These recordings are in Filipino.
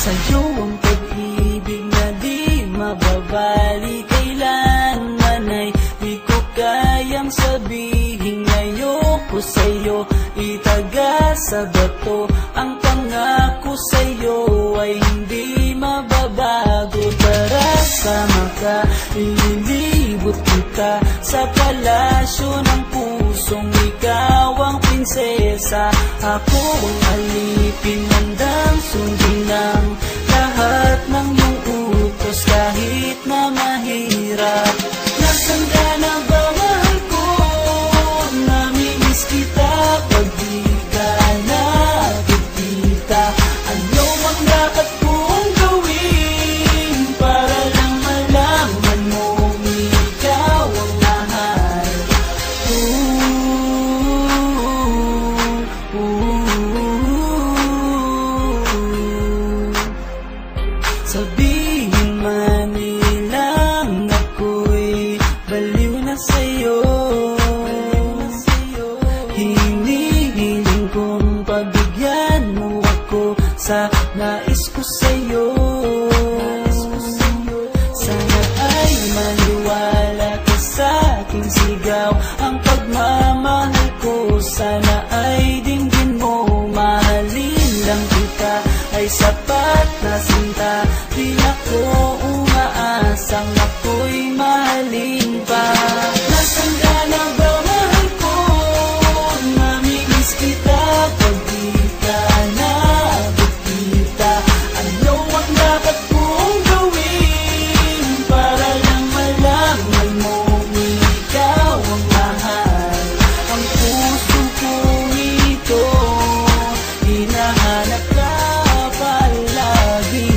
Sa'yo ang pag-ibig na di mababali, kailanman ay di ko kayang sabihin ayoko sa'yo. Itaga sa bato ang pangako sa'yo ay hindi mababago. Tara, sama ka, ililibot kita sa palasyo ng pusong ikaw ang prinsesa. Ako ang alipin, handang sundin ng lahat ng iyong utos kahit na mahirap. Nasaan ka na ba, mahal ko? Namimiss kita pag di ka nakikita. Ano ang dapat kong gawin para lang malaman mo ikaw ang mahal? Sabihin man nilang ako'y baliw na sa'yo, hinihiling kong pagbigyan mo ako sa nais ko sa'yo. Sana ay maniwala ka sa aking sigaw, ang pagmamahal ko sana ay dinggin mo. Mahalin lang kita ay sapat na sinta, di ako umaasang ako'y mahalin pa. Nasaan ka na ba, mahal ko? Namimiss kita pag di ka nakikita. Ano ang dapat kong gawin para lang malaman mo ikaw ang mahal? Ang puso kong ito hinahanap ka palagi.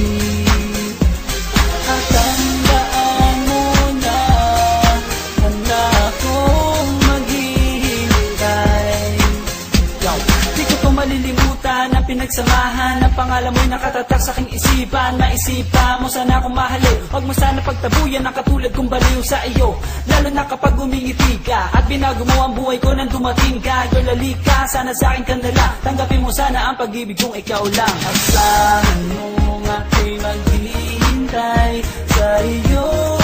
At tandaan mo na handa akong maghihintay. Di ko to malilimutan ang pinagsamahan, ang pangalan mo'y nakatatak sa aking isipan. Maisipan mo sana akong mahalin, huwag mo sana pagtabuyan ang katulad kong baliw sa iyo. Lalo na kapag umingiti ka at binago mo ang buhay ko nang dumating ka. Girl, halika, sana sa akin ka na lang, tanggapin mo sana ang pag-ibig kong ikaw lang. Asahan mo ako'y maghihintay sa iyo.